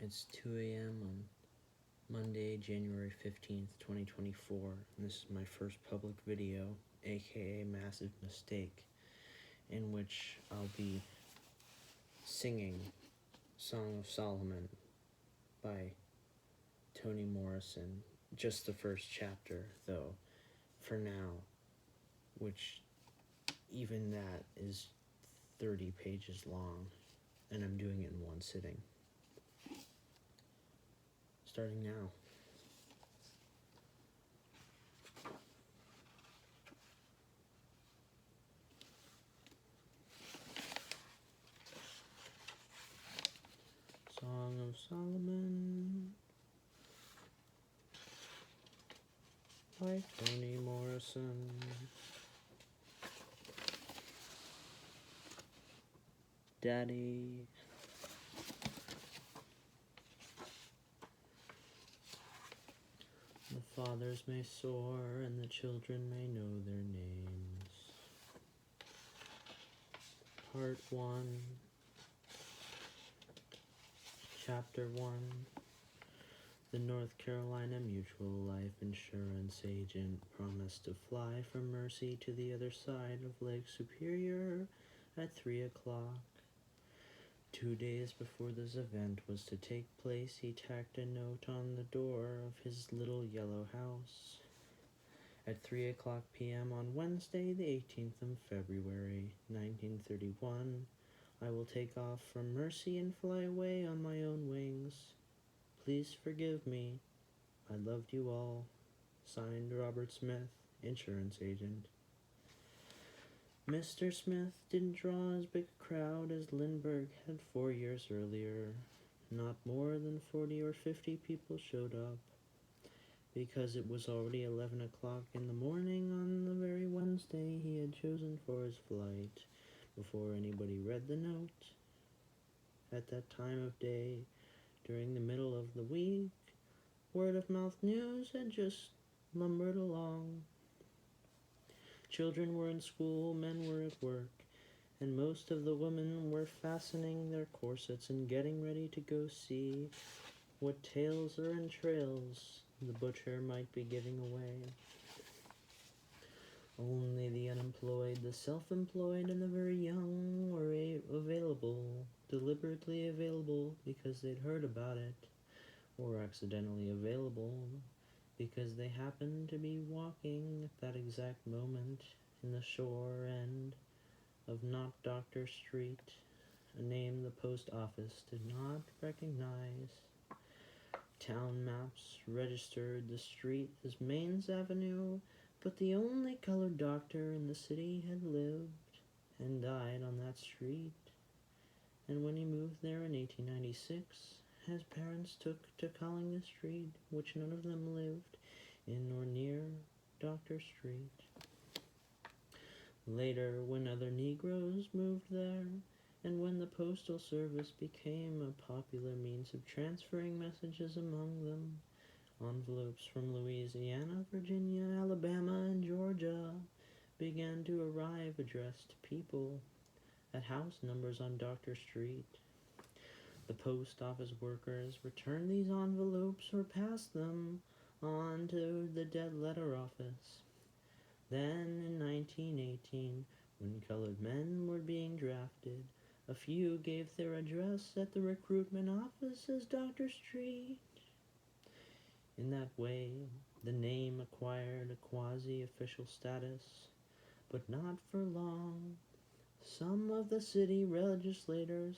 It's 2 a.m. on Monday, January 15th, 2024, and this is my first public video, aka Massive Mistake, in which I'll be singing Song of Solomon by Toni Morrison. Just the first chapter, though, for now, which even that is 30 pages long, and I'm doing it in one sitting. Starting now. Song of Solomon by Toni Morrison. Daddy. The fathers may soar and the children may know their names. Part 1. Chapter 1. The North Carolina Mutual Life Insurance agent promised to fly from Mercy to the other side of Lake Superior at 3 o'clock. 2 days before this event was to take place, he tacked a note on the door of his little yellow house. At 3 o'clock p.m. on Wednesday, the 18th of February, 1931, I will take off from Mercy and fly away on my own wings. Please forgive me. I loved you all. Signed, Robert Smith, insurance agent. Mr. Smith didn't draw as big a crowd as Lindbergh had 4 years earlier. Not more than 40 or 50 people showed up, because it was already 11 o'clock in the morning on the very Wednesday he had chosen for his flight, before anybody read the note. At that time of day, during the middle of the week, word-of-mouth news had just lumbered along. Children were in school, men were at work, and most of the women were fastening their corsets and getting ready to go see what tales or entrails the butcher might be giving away. Only the unemployed, the self-employed, and the very young were available, deliberately available because they'd heard about it, or accidentally available because they happened to be walking at that exact moment in the shore end of Not Doctor Street, a name the post office did not recognize. Town maps registered the street as Mains Avenue, but the only colored doctor in the city had lived and died on that street. And when he moved there in 1896, his parents took to calling the street, which none of them lived in or near, Doctor Street. Later, when other Negroes moved there, and when the postal service became a popular means of transferring messages among them, envelopes from Louisiana, Virginia, Alabama, and Georgia began to arrive addressed to people at house numbers on Doctor Street. The post office workers returned these envelopes or passed them on to the dead letter office. Then, in 1918, when colored men were being drafted, a few gave their address at the recruitment office as Doctor Street. In that way, the name acquired a quasi-official status, but not for long. Some of the city legislators,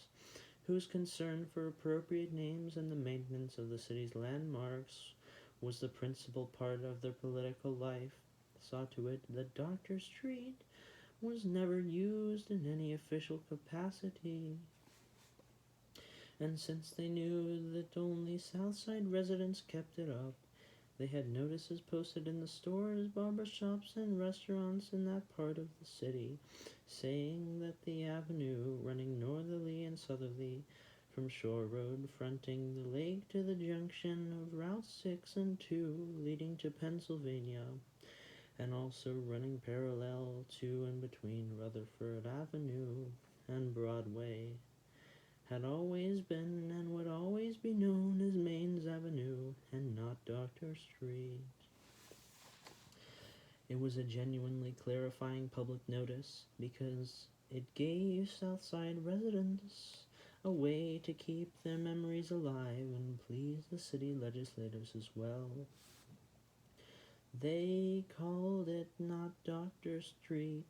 whose concern for appropriate names and the maintenance of the city's landmarks was the principal part of their political life, saw to it that Doctor Street was never used in any official capacity. And since they knew that only Southside residents kept it up, they had notices posted in the stores, barber shops, and restaurants in that part of the city, saying that the avenue running northerly and southerly from Shore Road fronting the lake to the junction of Route 6 and 2 leading to Pennsylvania, and also running parallel to and between Rutherford Avenue and Broadway, had always been and would always be known as Maine's Avenue and not Doctor Street. It was a genuinely clarifying public notice because it gave Southside residents a way to keep their memories alive and please the city legislators as well. They called it not Doctor Street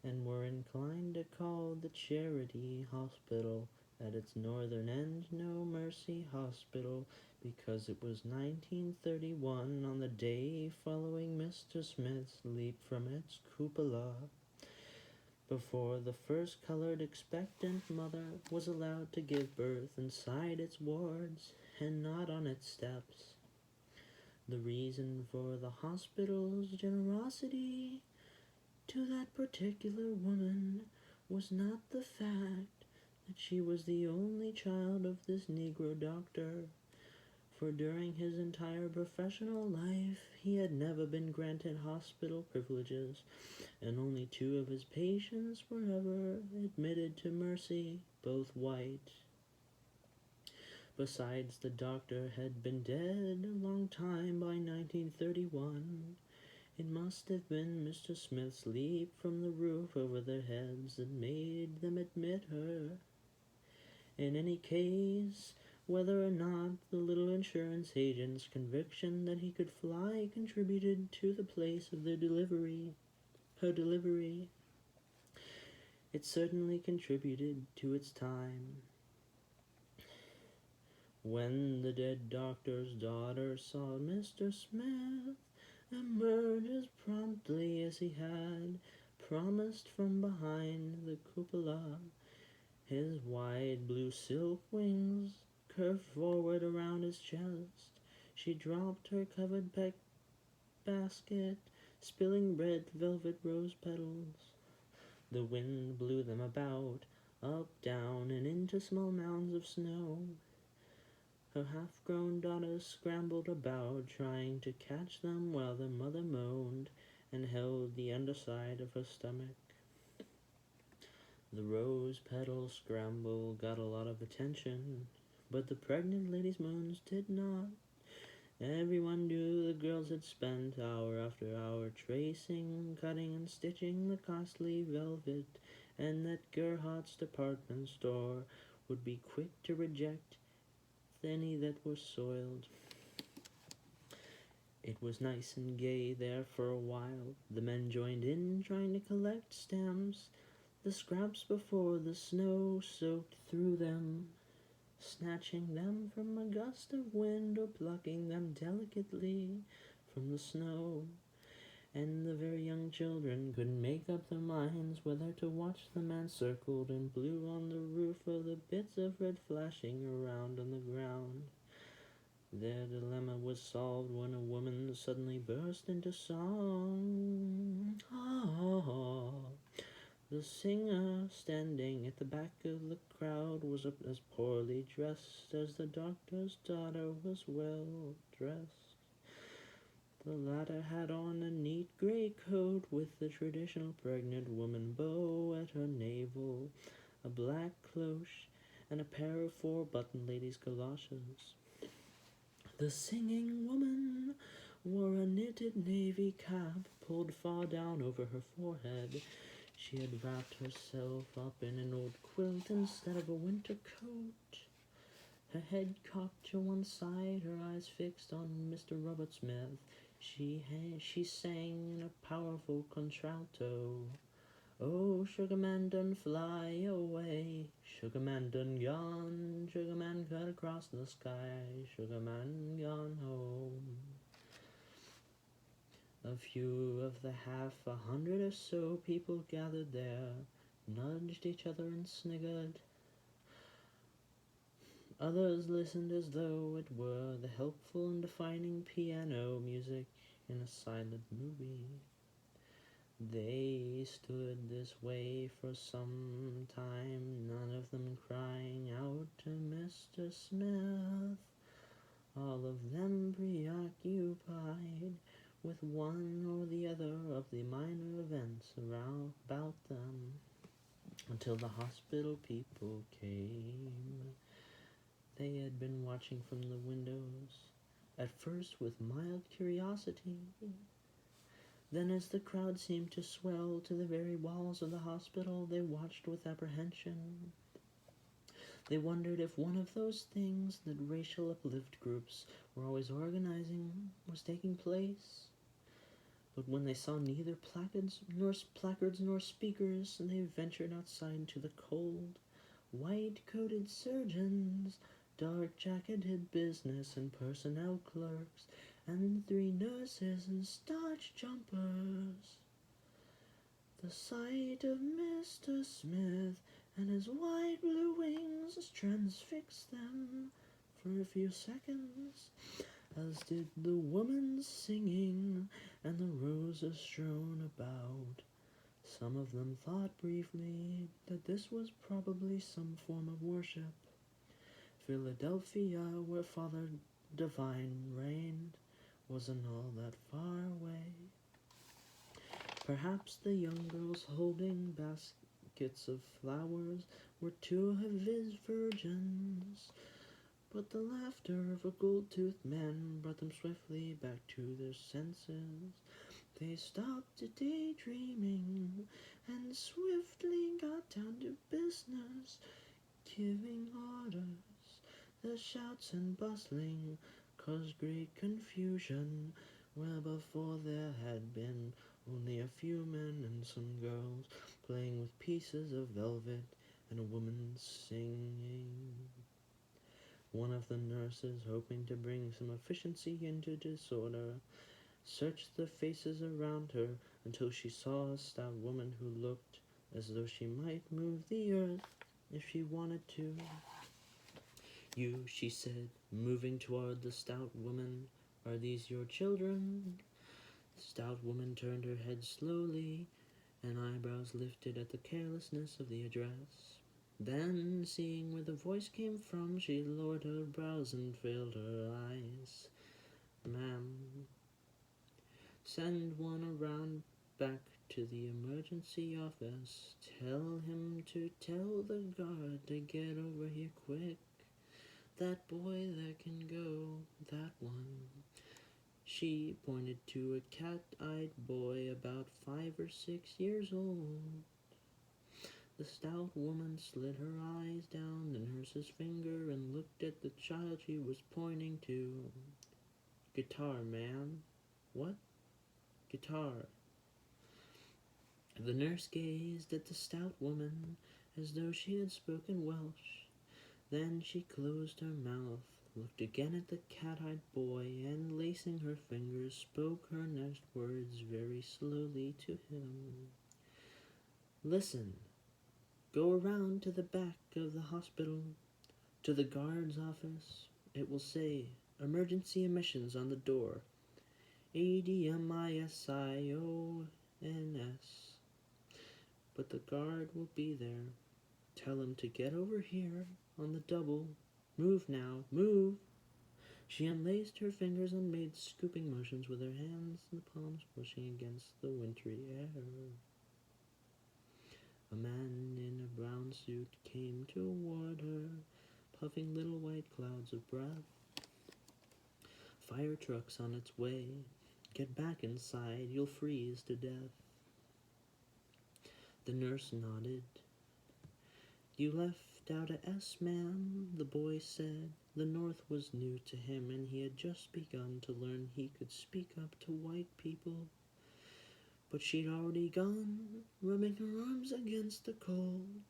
and were inclined to call the Charity Hospital at its northern end No Mercy Hospital because it was 1931 on the day following Mr. Smith's leap from its cupola, before the first colored expectant mother was allowed to give birth inside its wards and not on its steps. The reason for the hospital's generosity to that particular woman was not the fact that she was the only child of this Negro doctor, for during his entire professional life he had never been granted hospital privileges, and only 2 of his patients were ever admitted to Mercy, both white. Besides, the doctor had been dead a long time by 1931. It must have been Mr. Smith's leap from the roof over their heads that made them admit her. In any case, whether or not the little insurance agent's conviction that he could fly contributed to the place of her delivery, it certainly contributed to its time. When the dead doctor's daughter saw Mr. Smith emerge as promptly as he had promised from behind the cupola, his wide blue silk wings curved forward around his chest, she dropped her covered basket, spilling red velvet rose petals. The wind blew them about, up, down, and into small mounds of snow. Her half-grown daughters scrambled about, trying to catch them while their mother moaned and held the underside of her stomach. The rose petal scramble got a lot of attention, but the pregnant lady's moans did not. Everyone knew the girls had spent hour after hour tracing, cutting, and stitching the costly velvet, and that Gerhardt's department store would be quick to reject any that were soiled. It was nice and gay there for a while. The men joined in, trying to collect stems, the scraps before the snow soaked through them, snatching them from a gust of wind or plucking them delicately from the snow. And the very young children couldn't make up their minds whether to watch the man circled in blue on the roof or the bits of red flashing around on the ground. Their dilemma was solved when a woman suddenly burst into song. The singer, standing at the back of the crowd, was as poorly dressed as the doctor's daughter was well dressed. The latter had on a neat gray coat with the traditional pregnant woman bow at her navel, a black cloche, and a pair of 4-button ladies' galoshes. The singing woman wore a knitted navy cap pulled far down over her forehead. She had wrapped herself up in an old quilt instead of a winter coat. Her head cocked to one side, her eyes fixed on Mr. Robert Smith, she sang in a powerful contralto. Oh, sugar man done fly away, sugar man done gone, sugar man cut across the sky, sugar man gone home. A few of the 100 or so people gathered there nudged each other and sniggered. Others listened as though it were the helpful and defining piano music in a silent movie. They stood this way for some time, none of them crying out to Mr. Smith, all of them preoccupied with one or the other of the minor events around about them, until the hospital people came. They had been watching from the windows, at first with mild curiosity. Then, as the crowd seemed to swell to the very walls of the hospital, they watched with apprehension. They wondered if one of those things that racial uplift groups were always organizing was taking place. But when they saw neither placards nor speakers, they ventured outside into the cold. White-coated surgeons, dark-jacketed business and personnel clerks, and 3 nurses in starch jumpers. The sight of Mr. Smith and his white-blue wings transfixed them for a few seconds, as did the woman singing and the roses strewn about. Some of them thought briefly that this was probably some form of worship. Philadelphia, where Father Divine reigned, wasn't all that far away. Perhaps the young girls holding baskets of flowers were 2 of his virgins, but the laughter of a gold-toothed man brought them swiftly back to their senses. They stopped daydreaming and swiftly got down to business, giving orders. The shouts and bustling caused great confusion, where before there had been only a few men and some girls playing with pieces of velvet and a woman singing. One of the nurses, hoping to bring some efficiency into disorder, searched the faces around her until she saw a stout woman who looked as though she might move the earth if she wanted to. "You," she said, moving toward the stout woman, "are these your children?" The stout woman turned her head slowly, and eyebrows lifted at the carelessness of the address. Then, seeing where the voice came from, she lowered her brows and veiled her eyes. "Ma'am, send one around back to the emergency office. Tell him to tell the guard to get over here quick. That boy that can go, that one." She pointed to a cat-eyed boy about 5 or 6 years old. The stout woman slid her eyes down the nurse's finger and looked at the child she was pointing to. "Guitar, ma'am." "What?" "Guitar." The nurse gazed at the stout woman as though she had spoken Welsh. Then she closed her mouth, looked again at the cat-eyed boy, and, lacing her fingers, spoke her next words very slowly to him. "Listen. Go around to the back of the hospital, to the guard's office. It will say emergency admissions on the door. ADMISIONS. But the guard will be there. Tell him to get over here on the double. Move now, move." She unlaced her fingers and made scooping motions with her hands, the palms pushing against the wintry air. A man in a brown suit came toward her, puffing little white clouds of breath. "Fire truck's on its way. Get back inside, you'll freeze to death." The nurse nodded. "You left out a S, ma'am," the boy said. The North was new to him, and he had just begun to learn he could speak up to white people. But she'd already gone, rubbing her arms against the cold.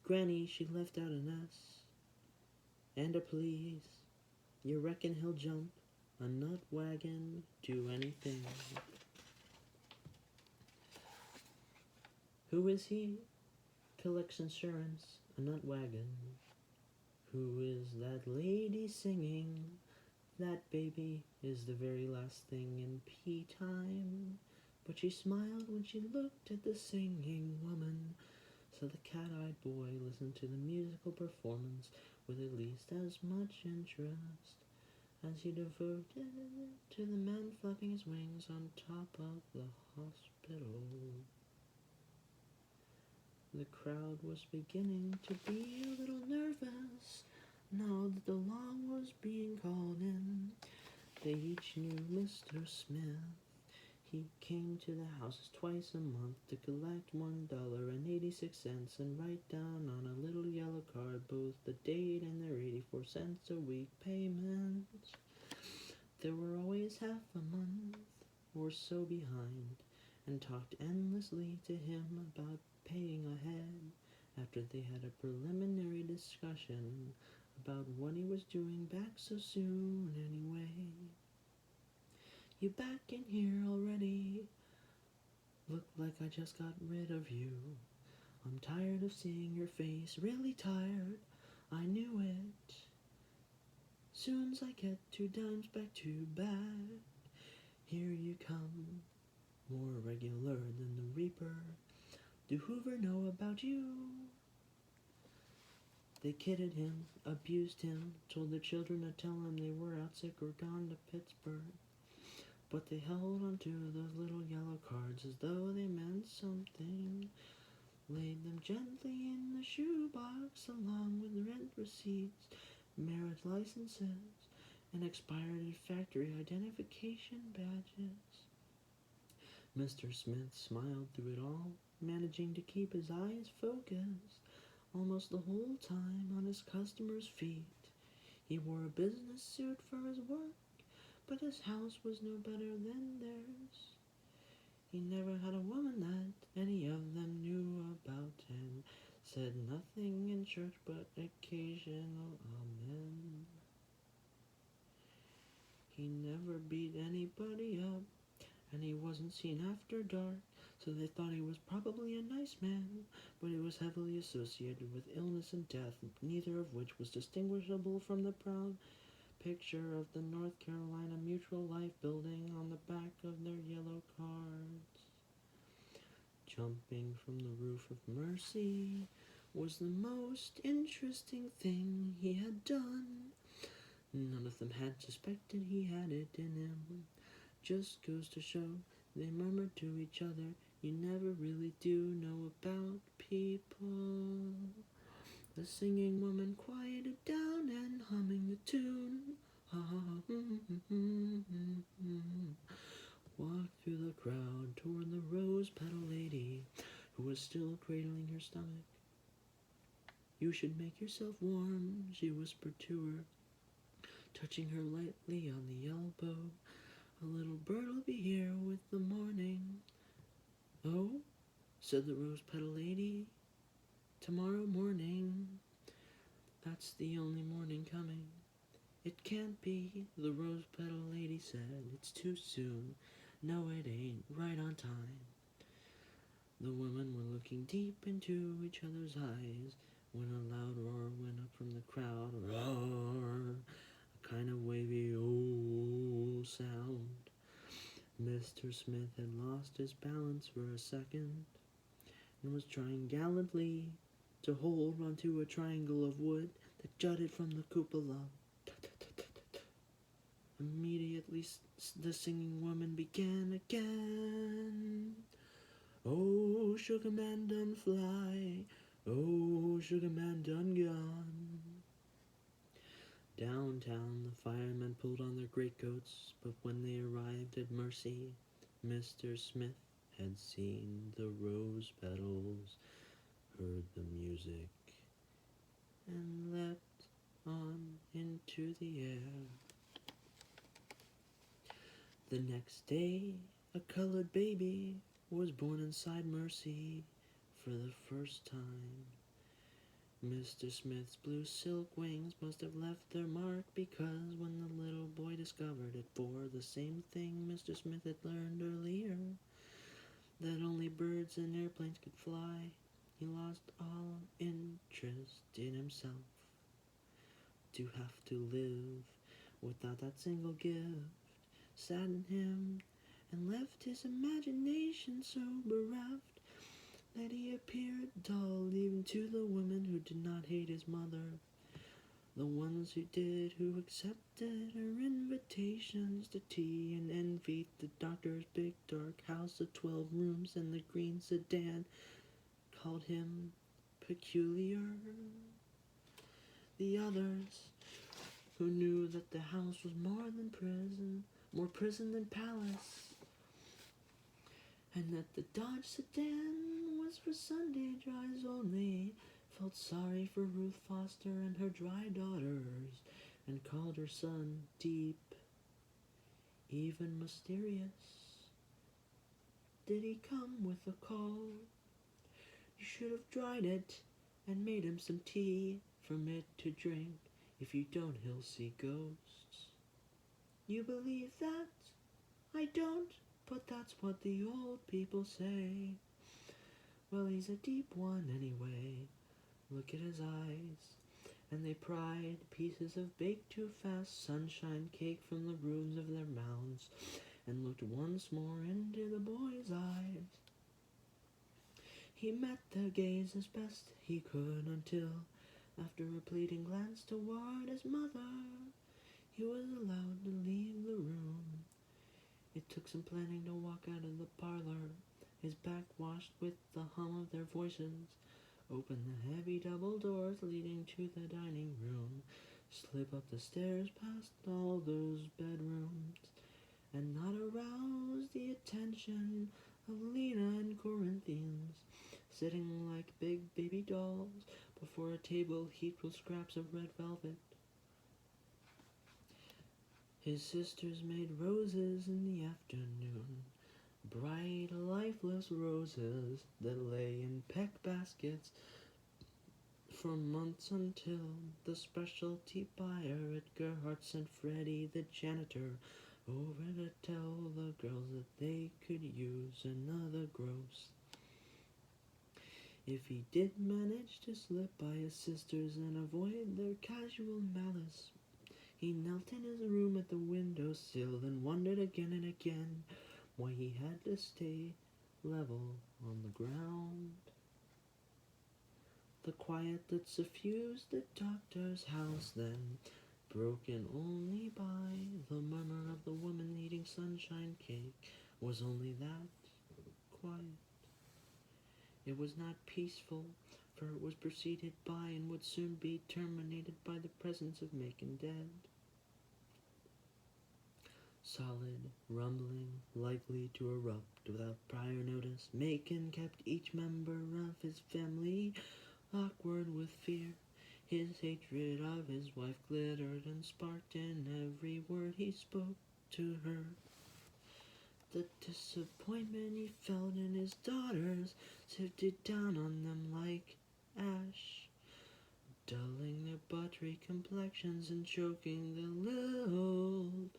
"Granny, she left out an S. And a please. You reckon he'll jump a nut wagon, do anything." "Who is he?" "Collects insurance, a nut wagon." "Who is that lady singing? That baby is the very last thing in pea time." But she smiled when she looked at the singing woman, so the cat-eyed boy listened to the musical performance with at least as much interest as he devoted to the man flapping his wings on top of the hospital. The crowd was beginning to be a little nervous. Now knew Mr. Smith. He came to the houses twice a month to collect $1.86 and write down on a little yellow card both the date and their 84 cents a week payments. They were always half a month or so behind, and talked endlessly to him about paying ahead after they had a preliminary discussion about what he was doing back so soon anyway. You back in here already? Look like I just got rid of you. I'm tired of seeing your face, really tired, I knew it. Soon's I get 2 dimes back to back, here you come, more regular than the Reaper. Do Hoover know about you? They kidded him, abused him, told the children to tell him they were out sick or gone to Pittsburgh. But they held onto those little yellow cards as though they meant something, laid them gently in the shoebox along with rent receipts, marriage licenses, and expired factory identification badges. Mr. Smith smiled through it all, managing to keep his eyes focused almost the whole time on his customers' feet. He wore a business suit for his work, but his house was no better than theirs. He never had a woman that any of them knew about, and said nothing in church but occasional amen. He never beat anybody up, and he wasn't seen after dark, so they thought he was probably a nice man, but he was heavily associated with illness and death, neither of which was distinguishable from the proud picture of the North Carolina Mutual Life building on the back of their yellow cards. Jumping from the roof of Mercy was the most interesting thing he had done. None of them had suspected he had it in him. Just goes to show, they murmured to each other, you never really do know about people. The singing woman quieted down and humming the tune. Walked through the crowd toward the rose petal lady, who was still cradling her stomach. You should make yourself warm, she whispered to her, touching her lightly on the elbow. A little bird'll be here with the morning. Oh, said the rose petal lady, tomorrow morning. That's the only morning coming. It can't be, the rose petal lady said. It's too soon. No, it ain't. Right on time. The women were looking deep into each other's eyes when a loud roar went up from the crowd. Roar! A kind of wavy oh sound. Mr. Smith had lost his balance for a second and was trying gallantly to hold onto a triangle of wood that jutted from the cupola. Immediately the singing woman began again. Oh, sugar man done fly, oh, sugar man done gone. Downtown the firemen pulled on their greatcoats, but when they arrived at Mercy, Mr. Smith had seen the rose petals, heard the music, and leapt on into the air. The next day, a colored baby was born inside Mercy for the first time. Mr. Smith's blue silk wings must have left their mark, because when the little boy discovered it bore the same thing Mr. Smith had learned earlier, that only birds and airplanes could fly, he lost all interest in himself. To have to live without that single gift saddened him and left his imagination so bereft that he appeared dull even to the women who did not hate his mother. The ones who did, who accepted her invitations to tea and envied the doctor's big dark house of 12 rooms and the green sedan, called him peculiar. The others, who knew that the house was more than prison, more prison than palace, and that the Dodge sedan was for Sunday drives only. Felt sorry for Ruth Foster and her dry daughters, and called her son deep, even mysterious. Did he come with a call? You should have dried it and made him some tea from it to drink. If you don't, he'll see ghosts. You believe that? I don't, but that's what the old people say. Well, he's a deep one anyway. Look at his eyes. And they pried pieces of baked too fast sunshine cake from the roofs of their mouths and looked once more into the boy's eyes. He met their gaze as best he could until, after a pleading glance toward his mother, he was allowed to leave the room. It took some planning to walk out of the parlor, his back washed with the hum of their voices, open the heavy double doors leading to the dining room, slip up the stairs past all those bedrooms, and not arouse the attention of Lena and Corinthians, sitting like big baby dolls before a table heaped with scraps of red velvet. His sisters made roses in the afternoon, bright, lifeless roses that lay in peck baskets for months until the specialty buyer at Gerhardt sent Freddie, the janitor, over to tell the girls that they could use another gross. If he did manage to slip by his sisters and avoid their casual malice, he knelt in his room at the windowsill and wondered again and again why he had to stay level on the ground. The quiet that suffused the doctor's house then, broken only by the murmur of the woman eating sunshine cake, was only that, quiet. It was not peaceful, for it was preceded by and would soon be terminated by the presence of Macon dead. Solid, rumbling, likely to erupt without prior notice, Macon kept each member of his family awkward with fear. His hatred of his wife glittered and sparked in every word he spoke to her. The disappointment he felt in his daughters sifted down on them like ash, dulling their buttery complexions and choking the lilt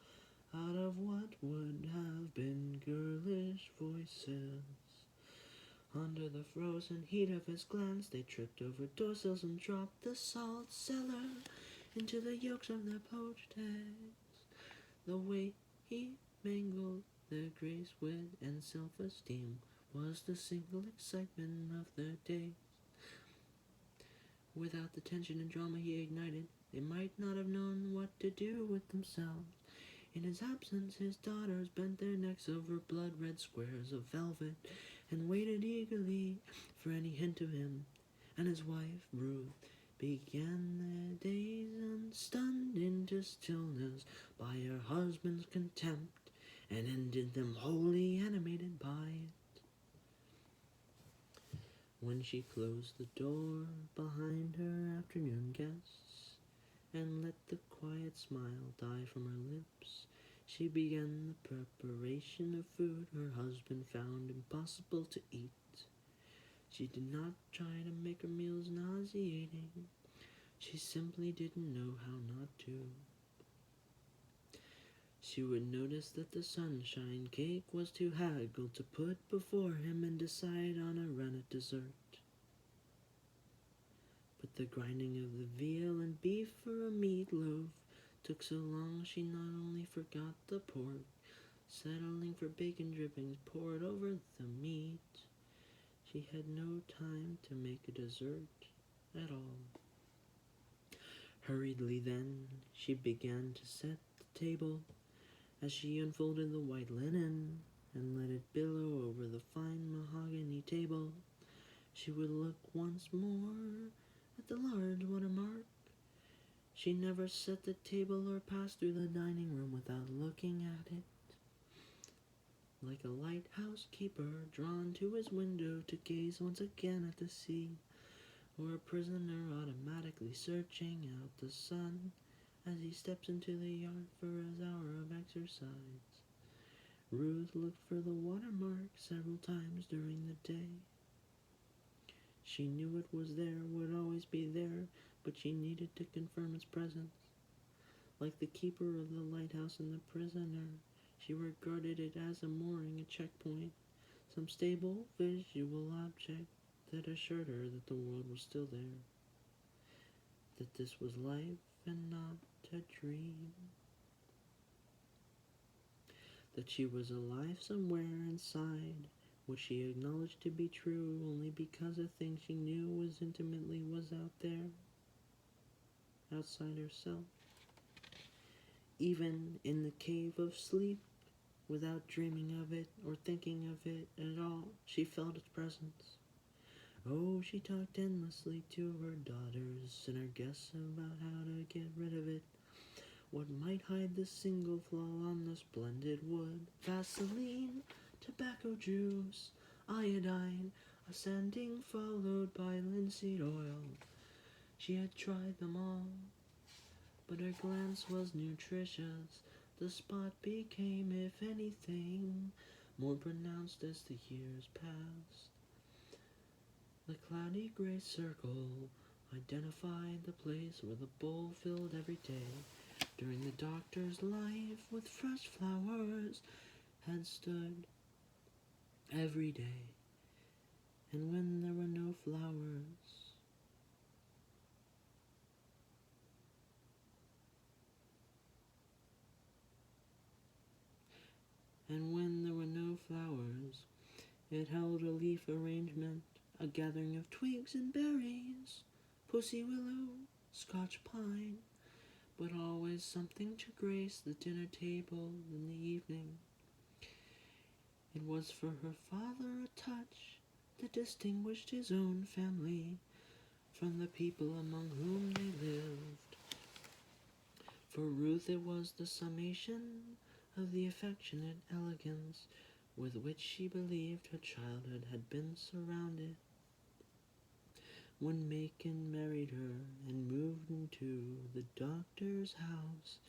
out of what would have been girlish voices. Under the frozen heat of his glance, they tripped over doorsills and dropped the salt cellar into the yolks of their poached eggs. The way he mangled their grace, wit, and self-esteem was the single excitement of their days. Without the tension and drama he ignited, they might not have known what to do with themselves. In his absence, his daughters bent their necks over blood-red squares of velvet and waited eagerly for any hint of him, and his wife, Ruth, began their days unstunned into stillness by her husband's contempt, and ended them wholly animated by it. When she closed the door behind her afternoon guests, and let the quiet smile die from her lips, she began the preparation of food her husband found impossible to eat. She did not try to make her meals nauseating. She simply didn't know how not to. She would notice that the sunshine cake was too haggled to put before him and decide on a rennet dessert. But the grinding of the veal and beef for a meatloaf took so long she not only forgot the pork, settling for bacon drippings poured over the meat, she had no time to make a dessert at all. Hurriedly then, she began to set the table. As she unfolded the white linen and let it billow over the fine mahogany table, she would look once more at the large watermark. She never set the table or passed through the dining room without looking at it. Like a lighthouse keeper drawn to his window to gaze once again at the sea, or a prisoner automatically searching out the sun as he steps into the yard for his hour of exercise. Ruth looked for the watermark several times during the day. She knew it was there, would always be there, but she needed to confirm its presence. Like the keeper of the lighthouse and the prisoner, she regarded it as a mooring, a checkpoint, some stable visual object that assured her that the world was still there, that this was life and not a dream, that she was alive somewhere inside, which she acknowledged to be true only because a thing she knew was intimately was out there, outside herself. Even in the cave of sleep, without dreaming of it or thinking of it at all, she felt its presence. Oh, she talked endlessly to her daughters and her guests about how to get rid of it. What might hide the single flaw on the splendid wood? Vaseline, tobacco juice, iodine, a sanding followed by linseed oil. She had tried them all, but her glance was nutritious. The spot became, if anything, more pronounced as the years passed. The cloudy gray circle identified the place where the bowl filled every day during the doctor's life with fresh flowers had stood every day. And when there were no flowers, it held a leaf arrangement, a gathering of twigs and berries, pussy willow, Scotch pine, but always something to grace the dinner table in the evening. It was for her father a touch that distinguished his own family from the people among whom they lived. For Ruth it was the summation of the affectionate elegance with which she believed her childhood had been surrounded. When Macon married her and moved into the doctor's house,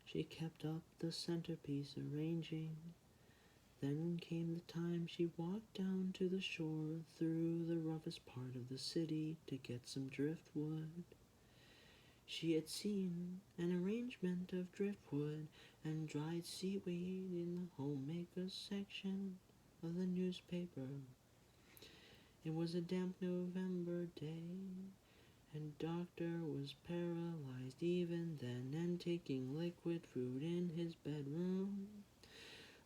she kept up the centerpiece arranging. Then came the time she walked down to the shore through the roughest part of the city to get some driftwood. She had seen an arrangement of driftwood and dried seaweed in the homemaker's section of the newspaper. It was a damp November day, and Doctor was paralyzed even then and taking liquid food in his bedroom.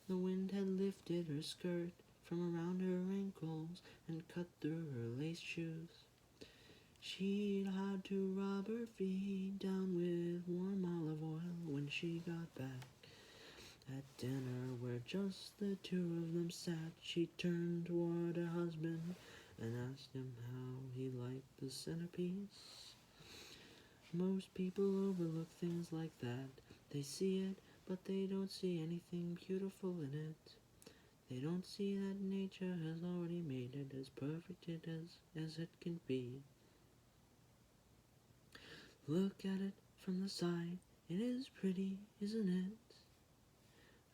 The wind had lifted her skirt from around her ankles and cut through her lace shoes. She'd had to rub her feet down with warm olive oil when she got back. At dinner, where just the two of them sat, she turned toward her husband and asked him how he liked the centerpiece. Most people overlook things like that. They see it, but they don't see anything beautiful in it. They don't see that nature has already made it as perfect as it can be. Look at it from the side. It is pretty, isn't it?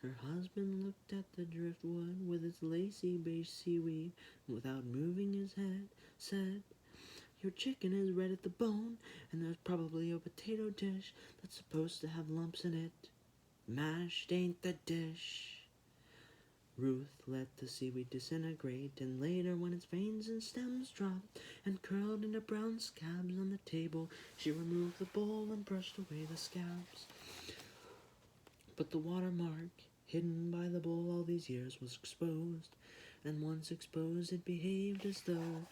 Her husband looked at the driftwood with its lacy beige seaweed and without moving his head said, "Your chicken is red at the bone, and there's probably a potato dish that's supposed to have lumps in it. Mashed ain't the dish." Ruth let the seaweed disintegrate, and later, when its veins and stems dropped and curled into brown scabs on the table, she removed the bowl and brushed away the scabs. But the watermark, hidden by the bowl all these years, was exposed, and once exposed it behaved as though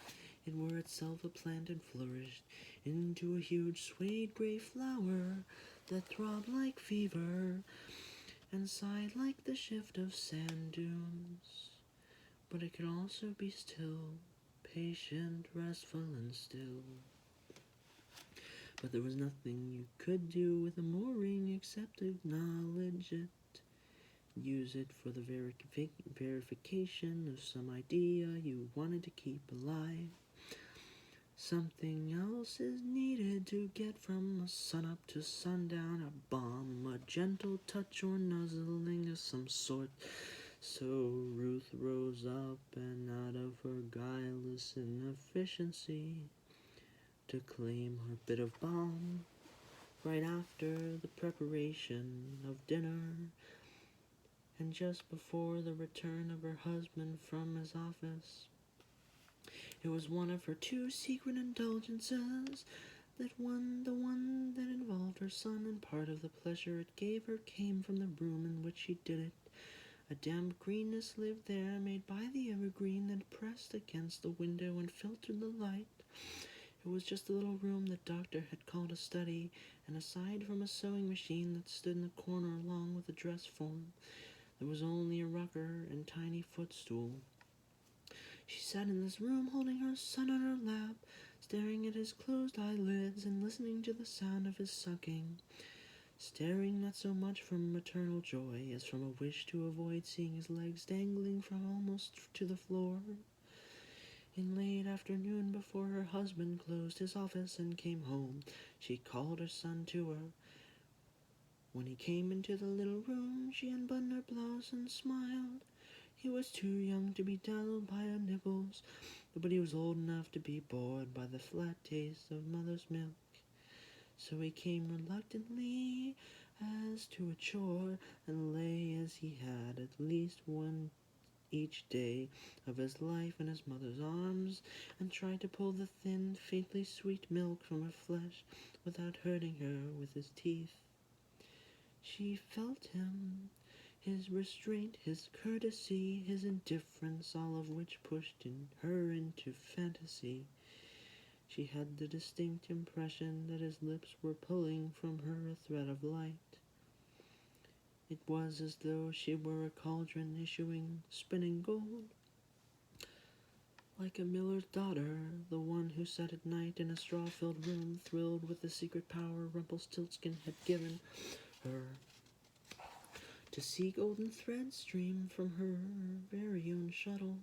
it were itself a plant and flourished into a huge suede gray flower that throbbed like fever and sighed like the shift of sand dunes. But it could also be still, patient, restful, and still. But there was nothing you could do with a mooring except acknowledge it. Use it for the verification of some idea you wanted to keep alive. Something else is needed to get from sunup to sundown, a bomb, a gentle touch or nuzzling of some sort. So Ruth rose up and out of her guileless inefficiency to claim her bit of balm right after the preparation of dinner and just before the return of her husband from his office. It was one of her 2 secret indulgences, the one that involved her son, and part of the pleasure it gave her came from the room in which she did it. A damp greenness lived there, made by the evergreen that pressed against the window and filtered the light. It was just a little room the doctor had called a study, and aside from a sewing machine that stood in the corner along with a dress form, there was only a rocker and tiny footstool. She sat in this room holding her son on her lap, staring at his closed eyelids and listening to the sound of his sucking, staring not so much from maternal joy as from a wish to avoid seeing his legs dangling from almost to the floor. In late afternoon, before her husband closed his office and came home, she called her son to her. When he came into the little room, she unbuttoned her blouse and smiled. He was too young to be dazzled by her nipples, but he was old enough to be bored by the flat taste of mother's milk. So he came reluctantly as to a chore and lay as he had at least one each day of his life in his mother's arms and tried to pull the thin, faintly sweet milk from her flesh without hurting her with his teeth. She felt him, his restraint, his courtesy, his indifference, all of which pushed her into fantasy. She had the distinct impression that his lips were pulling from her a thread of light. It was as though she were a cauldron spinning gold. Like a miller's daughter, the one who sat at night in a straw-filled room thrilled with the secret power Rumpelstiltskin had given her to see golden threads stream from her very own shuttle.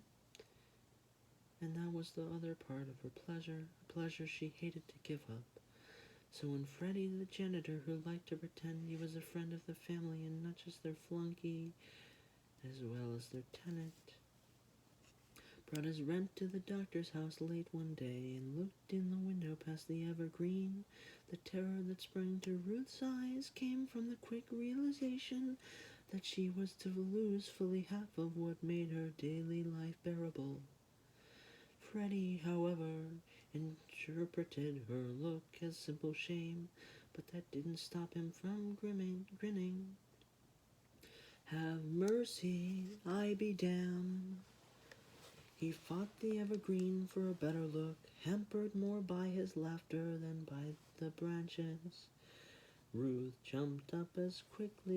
And that was the other part of her pleasure, a pleasure she hated to give up. So when Freddie, the janitor, who liked to pretend he was a friend of the family and not just their flunky, as well as their tenant, brought his rent to the doctor's house late one day and looked in the window past the evergreen, the terror that sprang to Ruth's eyes came from the quick realization that she was to lose fully half of what made her daily life bearable. Freddie, however, interpreted her look as simple shame, but that didn't stop him from grinning. Have mercy, I be damned. He fought the evergreen for a better look, hampered more by his laughter than by the branches. Ruth jumped up as quickly